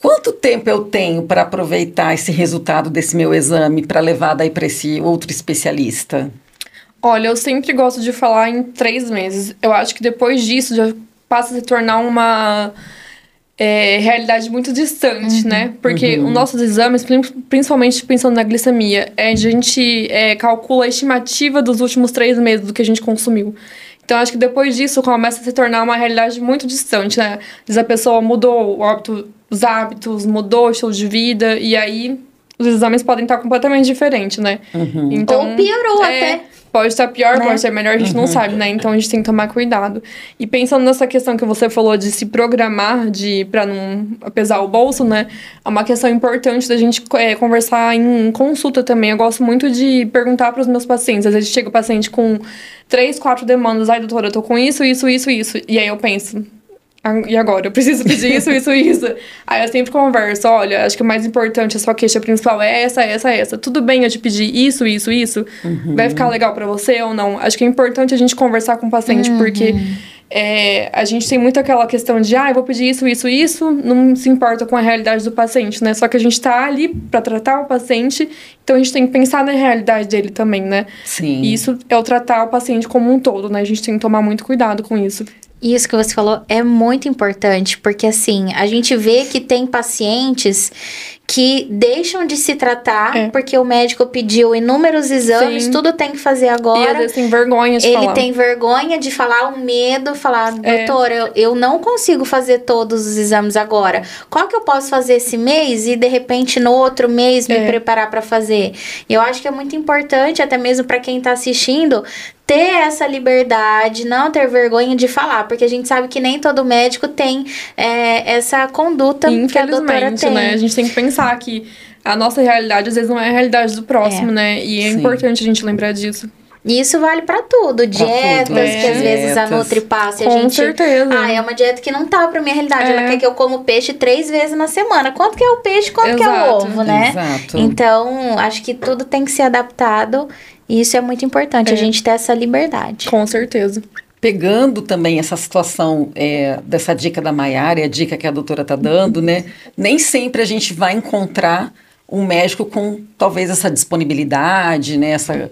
Quanto tempo eu tenho para aproveitar esse resultado desse meu exame para levar daí para esse outro especialista? Olha, eu sempre gosto de falar em 3 meses. Eu acho que depois disso já passa a se tornar uma realidade muito distante, né? Porque os nossos exames, principalmente pensando na glicemia, a gente calcula a estimativa dos últimos 3 meses do que a gente consumiu. Então, acho que depois disso começa a se tornar uma realidade muito distante, né? Às vezes a pessoa mudou os hábitos, mudou o estilo de vida, e aí os exames podem estar completamente diferentes, né? Então, ou piorou até. Pode estar pior, né? pode estar melhor, a gente não sabe, né? Então, a gente tem que tomar cuidado. E pensando nessa questão que você falou de se programar, para não pesar o bolso, né? É uma questão importante da gente conversar em consulta também. Eu gosto muito de perguntar para os meus pacientes. Às vezes chega o paciente com 3, 4 demandas. Ai, doutora, eu tô com isso. E aí eu penso, e agora? Eu preciso pedir isso. Aí eu sempre converso, olha, acho que o mais importante, a sua queixa principal é essa. Tudo bem eu te pedir isso? Vai ficar legal pra você ou não? Acho que é importante a gente conversar com o paciente, porque a gente tem muito aquela questão de, eu vou pedir isso, não se importa com a realidade do paciente, né? Só que a gente tá ali pra tratar o paciente, então a gente tem que pensar na realidade dele também, né? Sim. E isso é o tratar o paciente como um todo, né? A gente tem que tomar muito cuidado com isso. Isso que você falou é muito importante, porque assim, a gente vê que tem pacientes que deixam de se tratar porque o médico pediu inúmeros exames, tudo tem que fazer agora. E às vezes tem vergonha de falar. Ele tem vergonha de falar, um medo, falar, doutora, eu não consigo fazer todos os exames agora. Qual que eu posso fazer esse mês e de repente no outro mês me preparar para fazer? Eu acho que é muito importante, até mesmo para quem tá assistindo, ter essa liberdade, não ter vergonha de falar, porque a gente sabe que nem todo médico tem essa conduta que a doutora tem. Né? A gente tem que pensar que a nossa realidade às vezes não é a realidade do próximo, né? E é importante a gente lembrar disso. E isso vale pra tudo. Dietas, que às vezes a Nutri passa e a gente... Com certeza. É uma dieta que não tá pra minha realidade. Ela quer que eu como peixe 3 vezes na semana. Quanto que é o peixe, quanto que é o ovo, né? Exato. Então, acho que tudo tem que ser adaptado. E isso é muito importante, a gente ter essa liberdade. Com certeza. Pegando também essa situação dessa dica da Maiara e a dica que a doutora está dando, né? Nem sempre a gente vai encontrar um médico com talvez essa disponibilidade, né? Essa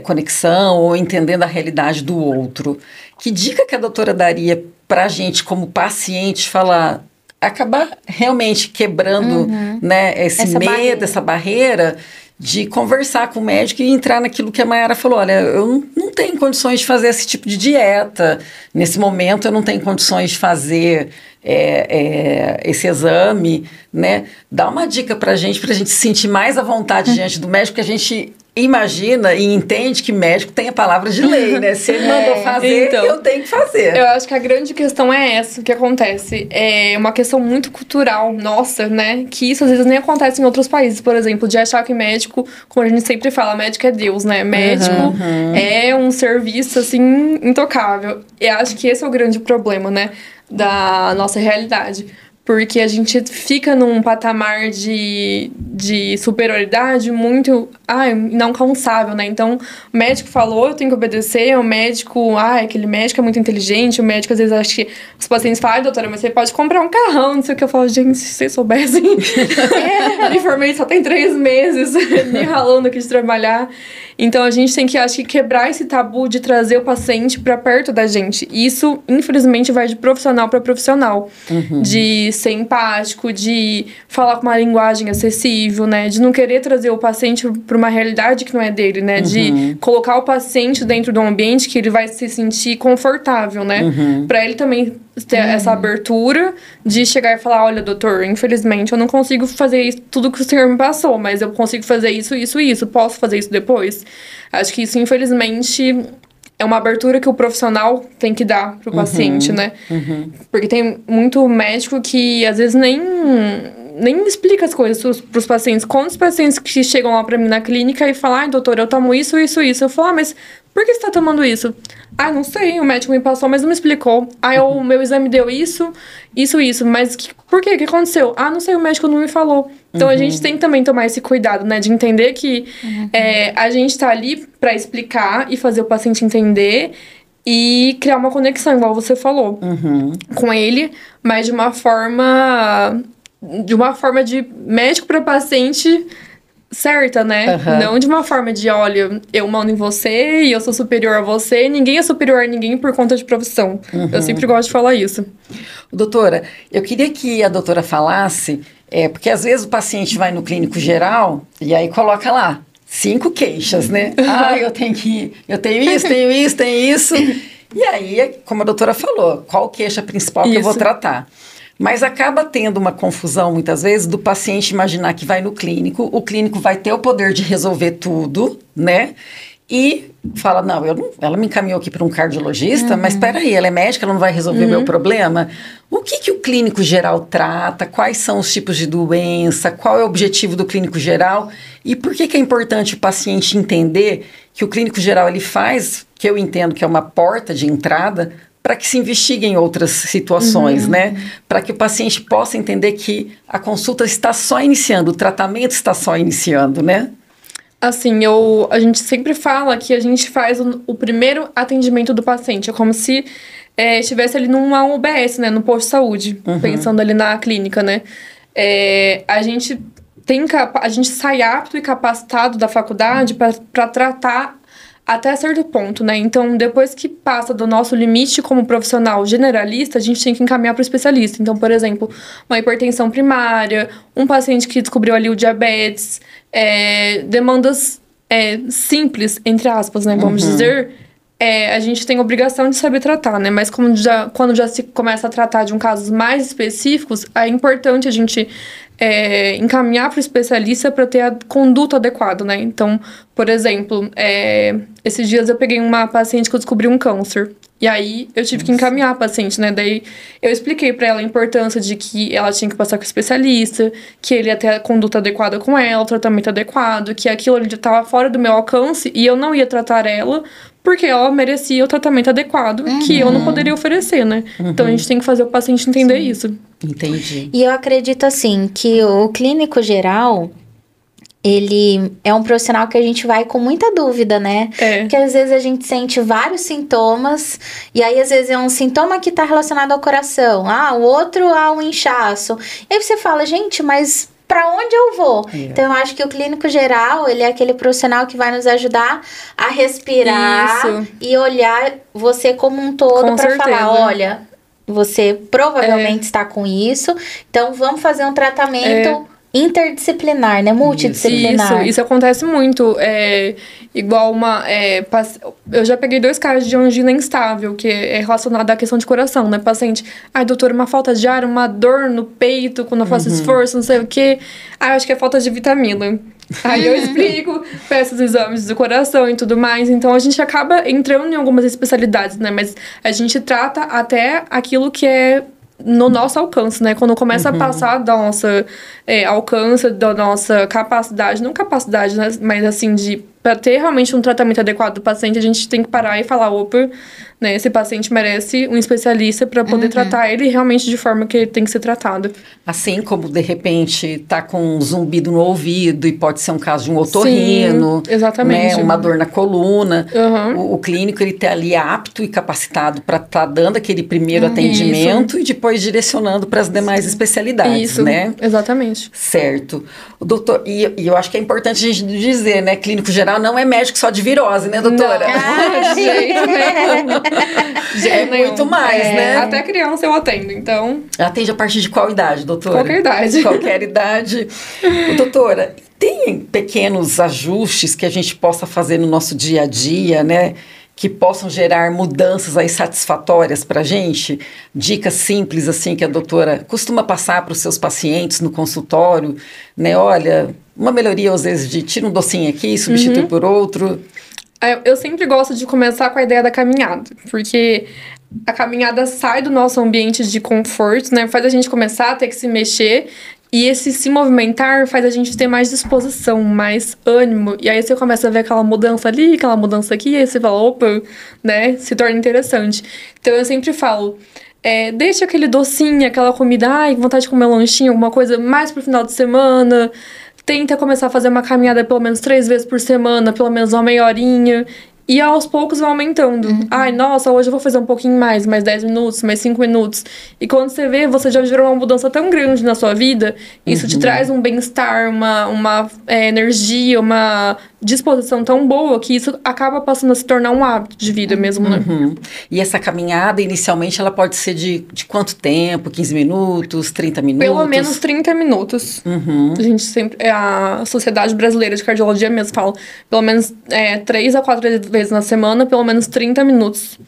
conexão ou entendendo a realidade do outro. Que dica que a doutora daria para a gente como paciente falar, acabar realmente quebrando né, esse essa medo, barreira. Essa barreira de conversar com o médico e entrar naquilo que a Maiara falou, olha, eu não tenho condições de fazer esse tipo de dieta, nesse momento eu não tenho condições de fazer esse exame, né? Dá uma dica pra gente se sentir mais à vontade diante do médico, que a gente imagina e entende que médico tem a palavra de lei, né? Se ele mandou fazer, então, eu tenho que fazer. Eu acho que a grande questão é essa que acontece. É uma questão muito cultural nossa, né? Que isso às vezes nem acontece em outros países, por exemplo, de achar que médico, como a gente sempre fala, médico é Deus, né? Médico é um serviço, assim, intocável. Eu acho que esse é o grande problema, né? Da nossa realidade. Porque a gente fica num patamar de superioridade muito inalcançável, né? Então, o médico falou, eu tenho que obedecer, o médico, aquele médico é muito inteligente, o médico às vezes acha que os pacientes falam, doutora, mas você pode comprar um carrão, não sei o que. Eu falo, gente, se vocês soubessem, eu me formei só tem 3 meses, me ralando aqui de trabalhar. Então, a gente tem que, acho que, quebrar esse tabu de trazer o paciente para perto da gente. Isso, infelizmente, vai de profissional para profissional. De ser empático, de falar com uma linguagem acessível, né? De não querer trazer o paciente para uma realidade que não é dele, né? De colocar o paciente dentro de um ambiente que ele vai se sentir confortável, né? Para ele também ter essa abertura de chegar e falar, olha, doutor, infelizmente eu não consigo fazer isso, tudo que o senhor me passou, mas eu consigo fazer isso, isso e isso. Posso fazer isso depois? Acho que isso, infelizmente, é uma abertura que o profissional tem que dar pro paciente, né? Porque tem muito médico que, às vezes, nem explica as coisas pros pacientes. Quantos pacientes que chegam lá pra mim na clínica e falam, doutor, eu tomo isso, isso, isso. Eu falo, mas por que você tá tomando isso? Não sei, o médico me passou, mas não me explicou. O meu exame deu isso, isso, isso. Mas por quê? O que aconteceu? Não sei, o médico não me falou. Então, a gente tem que também tomar esse cuidado, né? De entender que a gente tá ali pra explicar e fazer o paciente entender e criar uma conexão, igual você falou, com ele, mas de uma forma de médico para paciente certa, né? Não de uma forma de, olha, eu mando em você e eu sou superior a você. Ninguém é superior a ninguém por conta de profissão. Eu sempre gosto de falar isso. Doutora, eu queria que a doutora falasse, porque às vezes o paciente vai no clínico geral e aí coloca lá 5 queixas, né? Eu tenho isso. E aí, como a doutora falou, qual queixa principal que eu vou tratar? Mas acaba tendo uma confusão, muitas vezes, do paciente imaginar que vai no clínico, o clínico vai ter o poder de resolver tudo, né? E fala, não, ela me encaminhou aqui para um cardiologista, mas espera aí, ela é médica, ela não vai resolver meu problema? O que o clínico geral trata? Quais são os tipos de doença? Qual é o objetivo do clínico geral? E por que é importante o paciente entender que o clínico geral ele faz, que eu entendo que é uma porta de entrada, para que se investiguem outras situações, né? Para que o paciente possa entender que a consulta está só iniciando, o tratamento está só iniciando, né? Assim, a gente sempre fala que a gente faz o primeiro atendimento do paciente. É como se estivesse ali numa UBS, né? No posto de saúde, pensando ali na clínica, né? A gente sai apto e capacitado da faculdade para tratar até certo ponto, né? Então, depois que passa do nosso limite como profissional generalista, a gente tem que encaminhar para o especialista. Então, por exemplo, uma hipertensão primária, um paciente que descobriu ali o diabetes, demandas simples, entre aspas, né? Vamos dizer, a gente tem obrigação de saber tratar, né? Mas quando já se começa a tratar de casos mais específicos, é importante a gente encaminhar para o especialista para ter a conduta adequada, né? Então, por exemplo, esses dias eu peguei uma paciente que eu descobri um câncer. E aí, eu tive que encaminhar a paciente, né? Daí, eu expliquei pra ela a importância de que ela tinha que passar com o especialista, que ele ia ter a conduta adequada com ela, o tratamento adequado, que aquilo ali estava fora do meu alcance e eu não ia tratar ela porque ela merecia o tratamento adequado que eu não poderia oferecer, né? Então, a gente tem que fazer o paciente entender isso. Entendi. E eu acredito, assim, que o clínico geral, ele é um profissional que a gente vai com muita dúvida, né? Porque às vezes a gente sente vários sintomas, e aí às vezes é um sintoma que tá relacionado ao coração, o outro ao inchaço. E aí você fala, gente, mas para onde eu vou? Então eu acho que o clínico geral, ele é aquele profissional que vai nos ajudar a respirar e olhar você como um todo para falar, olha, você provavelmente está com isso, então vamos fazer um tratamento interdisciplinar, né? Multidisciplinar. Isso acontece muito. Igual eu já peguei 2 casos de angina instável, que é relacionada à questão de coração, né? Paciente, doutora, uma falta de ar, uma dor no peito quando eu faço esforço, não sei o quê. Eu acho que é falta de vitamina. Aí eu explico, peço os exames do coração e tudo mais. Então, a gente acaba entrando em algumas especialidades, né? Mas a gente trata até aquilo que é no nosso alcance, né? Quando começa a passar da nossa alcance, da nossa capacidade, não capacidade, né? Mas assim, para ter realmente um tratamento adequado do paciente, a gente tem que parar e falar, opa, né? Esse paciente merece um especialista para poder tratar ele realmente de forma que ele tem que ser tratado. Assim como, de repente, tá com um zumbido no ouvido e pode ser um caso de um otorrino. Sim, exatamente. Né? Uma dor na coluna. O clínico, ele tá ali apto e capacitado para estar dando aquele primeiro atendimento e depois direcionando para as demais especialidades, né? Exatamente. Certo. O doutor, e eu acho que é importante a gente dizer, né? Clínico geral não é médico só de virose, né, doutora? Não, de jeito nenhum. É muito mais, né? Até criança eu atendo, então... Atende a partir de qual idade, doutora? Qualquer idade. Qualquer idade. Doutora, tem pequenos ajustes que a gente possa fazer no nosso dia a dia, né? Que possam gerar mudanças aí satisfatórias para a gente? Dicas simples, assim, que a doutora costuma passar para os seus pacientes no consultório, né? Olha, uma melhoria, às vezes, de tira um docinho aqui, substitui por outro. Eu sempre gosto de começar com a ideia da caminhada, porque a caminhada sai do nosso ambiente de conforto, né? Faz a gente começar a ter que se mexer, e esse se movimentar faz a gente ter mais disposição, mais ânimo. E aí você começa a ver aquela mudança ali, aquela mudança aqui, e aí você fala, opa, né? Se torna interessante. Então eu sempre falo, deixa aquele docinho, aquela comida, vontade de comer um lanchinho, alguma coisa mais pro final de semana. Tenta começar a fazer uma caminhada pelo menos 3 vezes por semana, pelo menos uma meia horinha. E aos poucos vai aumentando. Nossa, hoje eu vou fazer um pouquinho mais 10 minutos, mais 5 minutos. E quando você vê, você já gerou uma mudança tão grande na sua vida. Isso te traz um bem-estar, uma energia, uma disposição tão boa que isso acaba passando a se tornar um hábito de vida mesmo, né? E essa caminhada, inicialmente, ela pode ser de quanto tempo? 15 minutos, 30 minutos? Pelo menos 30 minutos. A gente sempre... A Sociedade Brasileira de Cardiologia mesmo fala, pelo menos 3 a 4 vezes na semana, pelo menos 30 minutos.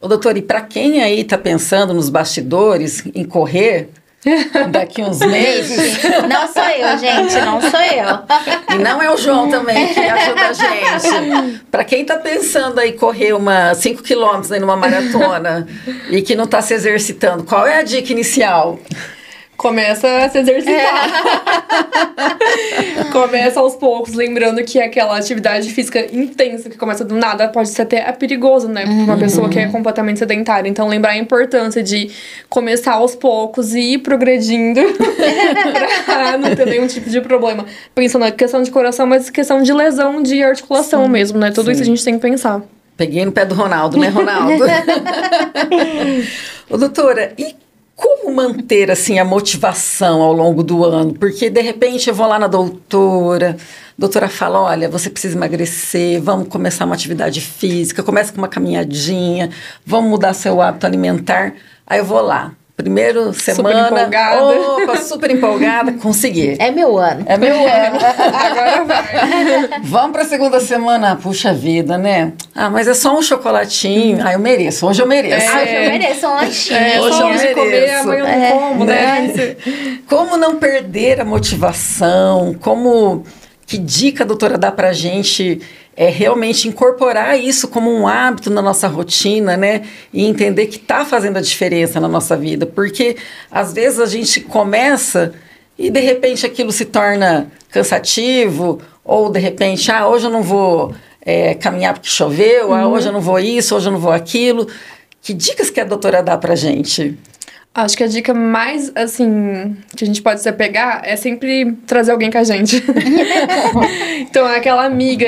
Ô, doutor, e para quem aí tá pensando nos bastidores, em correr... daqui uns meses. Não sou eu, gente, não sou eu. E não é o João também que ajuda a gente. Para quem tá pensando aí correr 5 quilômetros aí numa maratona e que não tá se exercitando, qual é a dica inicial? Começa a se exercitar. Começa aos poucos, lembrando que aquela atividade física intensa que começa do nada pode ser até perigoso, né? Para uma pessoa que é completamente sedentária. Então, lembrar a importância de começar aos poucos e ir progredindo para não ter nenhum tipo de problema. Pensando na questão de coração, mas questão de lesão de articulação mesmo, né? Tudo isso a gente tem que pensar. Peguei no pé do Ronaldo, né, Ronaldo? Ô, doutora, e como manter, assim, a motivação ao longo do ano? Porque, de repente, eu vou lá na doutora fala, olha, você precisa emagrecer, vamos começar uma atividade física, começa com uma caminhadinha, vamos mudar seu hábito alimentar. Aí eu vou lá. Primeira semana, super empolgada. Opa, super empolgada, consegui. É meu ano. É meu ano. Agora vai. Vamos para a segunda semana, puxa vida, né? Ah, mas é só um chocolatinho. Ah, eu mereço, hoje eu mereço. Hoje eu mereço um lanchinho. Hoje Só eu de comer, mereço. amanhã eu não como, né? Como não perder a motivação? Que dica a doutora dá pra gente realmente incorporar isso como um hábito na nossa rotina, né? E entender que tá fazendo a diferença na nossa vida. Porque, às vezes, a gente começa e, de repente, aquilo se torna cansativo. Ou, de repente, hoje eu não vou caminhar porque choveu. Hoje eu não vou isso, hoje eu não vou aquilo. Que dicas que a doutora dá pra gente? Acho que a dica mais, assim, que a gente pode se apegar é sempre trazer alguém com a gente. Então, aquela amiga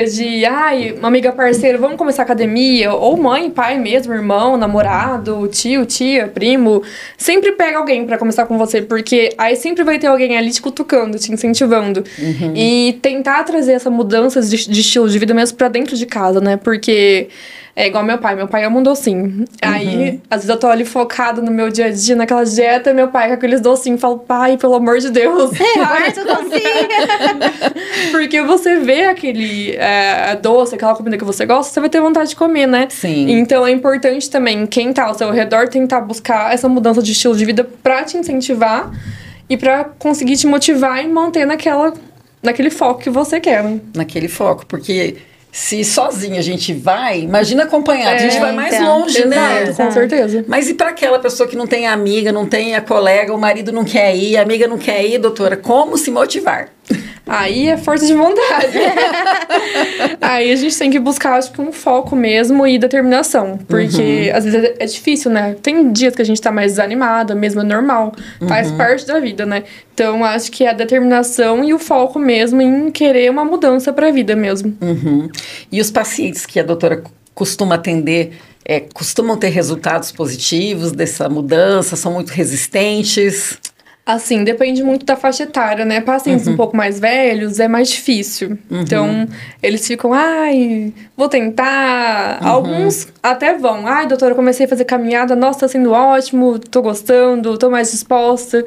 uma amiga parceira, vamos começar a academia, ou mãe, pai mesmo, irmão, namorado, tio, tia, primo. Sempre pega alguém pra começar com você, porque aí sempre vai ter alguém ali te cutucando, te incentivando. E tentar trazer essa mudança de estilo de vida mesmo pra dentro de casa, né? Porque... é igual meu pai é um docinho. Aí, às vezes eu tô ali focada no meu dia a dia, naquela dieta, e meu pai com aqueles docinhos, falo, pai, pelo amor de Deus. Guarda o docinho. Porque você vê aquele doce, aquela comida que você gosta, você vai ter vontade de comer, né? Sim. Então é importante também, quem tá ao seu redor, tentar buscar essa mudança de estilo de vida pra te incentivar e pra conseguir te motivar e manter naquele foco que você quer, né? Naquele foco, porque... se sozinha a gente vai, imagina acompanhado, a gente vai mais então, longe, né? Exato, com certeza. Mas e para aquela pessoa que não tem amiga, não tem a colega, o marido não quer ir, a amiga não quer ir, doutora, como se motivar? Aí é força de vontade. Aí a gente tem que buscar, acho que, um foco mesmo e determinação. Porque, às vezes, é difícil, né? Tem dias que a gente tá mais desanimada, mesmo é normal. Faz parte da vida, né? Então, acho que é a determinação e o foco mesmo em querer uma mudança pra vida mesmo. E os pacientes que a doutora costuma atender, costumam ter resultados positivos dessa mudança? São muito resistentes? Assim, depende muito da faixa etária, né? Pacientes um pouco mais velhos é mais difícil. Então, eles ficam, vou tentar. Alguns até vão. Doutora, eu comecei a fazer caminhada, nossa, tá sendo ótimo, tô gostando, tô mais disposta.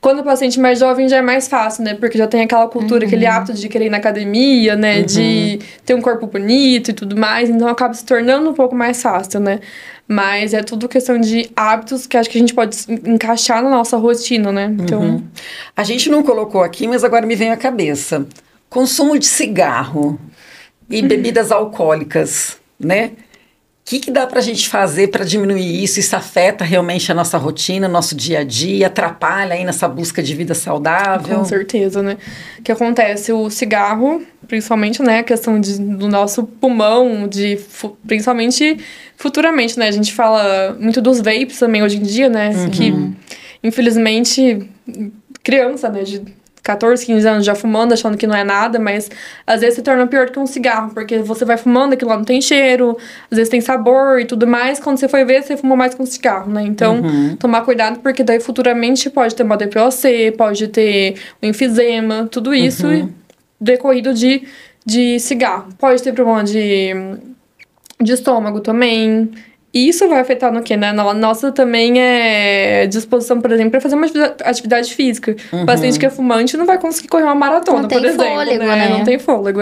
Quando o paciente mais jovem já é mais fácil, né? Porque já tem aquela cultura, aquele hábito de querer ir na academia, né? De ter um corpo bonito e tudo mais. Então, acaba se tornando um pouco mais fácil, né? Mas é tudo questão de hábitos que acho que a gente pode encaixar na nossa rotina, né? Então... A gente não colocou aqui, mas agora me vem à cabeça. Consumo de cigarro e bebidas alcoólicas, né? O que dá pra gente fazer para diminuir isso? Isso afeta realmente a nossa rotina, nosso dia a dia, atrapalha aí nessa busca de vida saudável? Com certeza, né? O que acontece? O cigarro, principalmente, né? A questão do nosso pulmão, principalmente futuramente, né? A gente fala muito dos vapes também hoje em dia, né? Que, infelizmente, criança, né? De 14, 15 anos já fumando, achando que não é nada, mas às vezes se torna pior do que um cigarro, porque você vai fumando, aquilo lá não tem cheiro, às vezes tem sabor e tudo mais, quando você foi ver, você fumou mais que um cigarro, né? Então, tomar cuidado, porque daí futuramente pode ter uma DPOC, pode ter um enfisema, tudo isso decorrido de cigarro. Pode ter problema de estômago também. E isso vai afetar no quê, né? Nossa também é disposição, por exemplo, para fazer uma atividade física. O paciente que é fumante não vai conseguir correr uma maratona, por exemplo. Não tem fôlego, né? Não tem fôlego,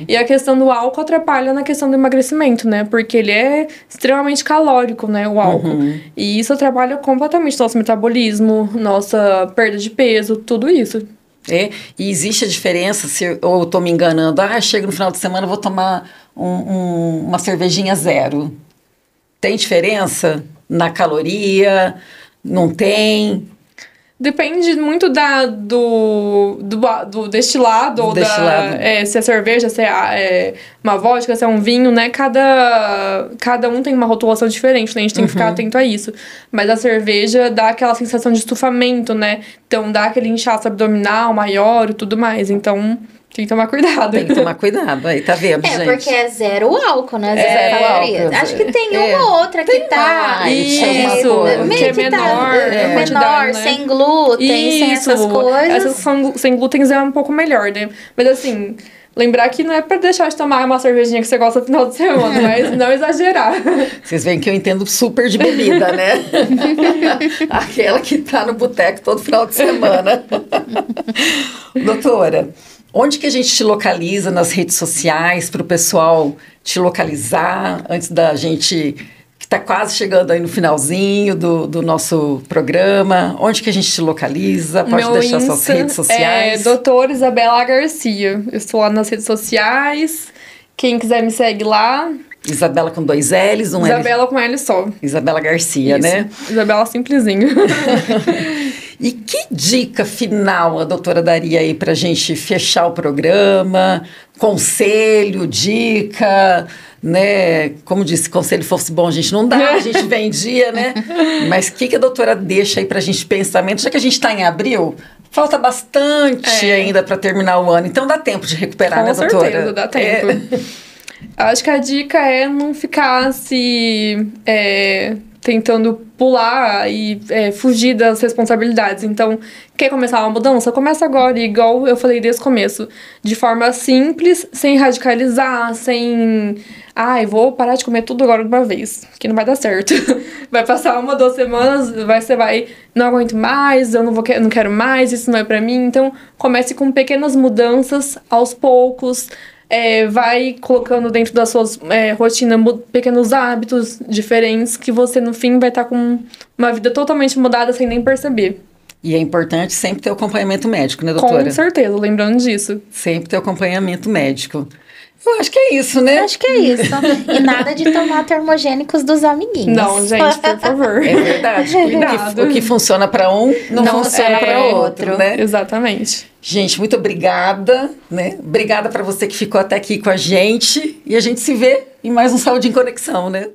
E a questão do álcool atrapalha na questão do emagrecimento, né? Porque ele é extremamente calórico, né? O álcool. E isso atrapalha completamente nosso metabolismo, nossa perda de peso, tudo isso. E existe a diferença, se eu estou me enganando, chego no final de semana, vou tomar uma cervejinha zero. Tem diferença na caloria? Não tem? Depende muito do destilado, ou se é cerveja, se é uma vodka, se é um vinho, né? Cada um tem uma rotulação diferente, né? A gente tem que ficar atento a isso. Mas a cerveja dá aquela sensação de estufamento, né? Então, dá aquele inchaço abdominal maior e tudo mais. Então, Tem que tomar cuidado. Tem que tomar cuidado. Aí, tá vendo, gente? Porque é zero álcool, né? Zero calorias. álcool. Acho que tem uma ou outra que tá... mais, Isso, meio que é que menor. menor, né? sem glúten, sem essas coisas. Essas sem glúten é um pouco melhor, né? Mas assim, lembrar que não é pra deixar de tomar uma cervejinha que você gosta no final de semana, mas não exagerar. Vocês veem que eu entendo super de bebida, né? Aquela que tá no boteco todo final de semana. Doutora, onde que a gente te localiza nas redes sociais para o pessoal te localizar antes da gente, que está quase chegando aí no finalzinho do nosso programa? Onde que a gente te localiza? Pode Meu deixar suas Insta redes sociais? É doutora Isabela Garcia. Eu estou lá nas redes sociais. Quem quiser me segue lá. Isabela com 2 L's, um L. Isabela com L só. Isabela Garcia, Isso. né? Isabela simplesinho. E que dica final a doutora daria aí pra gente fechar o programa? Conselho, dica, né? Como disse, conselho fosse bom, a gente não dá, a gente vendia, né? Mas o que a doutora deixa aí pra gente pensamento? Já que a gente tá em abril, falta bastante ainda para terminar o ano, então dá tempo de recuperar, né, doutora? Com certeza, dá tempo. Acho que a dica é não ficar se tentando pular e fugir das responsabilidades. Então, quer começar uma mudança? Começa agora, igual eu falei desde o começo. De forma simples, sem radicalizar, sem... vou parar de comer tudo agora de uma vez, que não vai dar certo. Vai passar 1 ou 2 semanas, você vai... Não aguento mais, eu não quero mais, isso não é pra mim. Então, comece com pequenas mudanças, aos poucos... vai colocando dentro da sua rotina pequenos hábitos diferentes que você, no fim, vai estar com uma vida totalmente mudada sem nem perceber. E é importante sempre ter o acompanhamento médico, né, doutora? Com certeza, lembrando disso. Sempre ter o acompanhamento médico. Eu acho que é isso, né? Acho que é isso. E nada de tomar termogênicos dos amiguinhos. Não, gente, por favor. É verdade. Cuidado. O que funciona para um, não funciona para outro, né? Exatamente. Gente, muito obrigada, né? Obrigada para você que ficou até aqui com a gente. E a gente se vê em mais um Saúde em Conexão, né?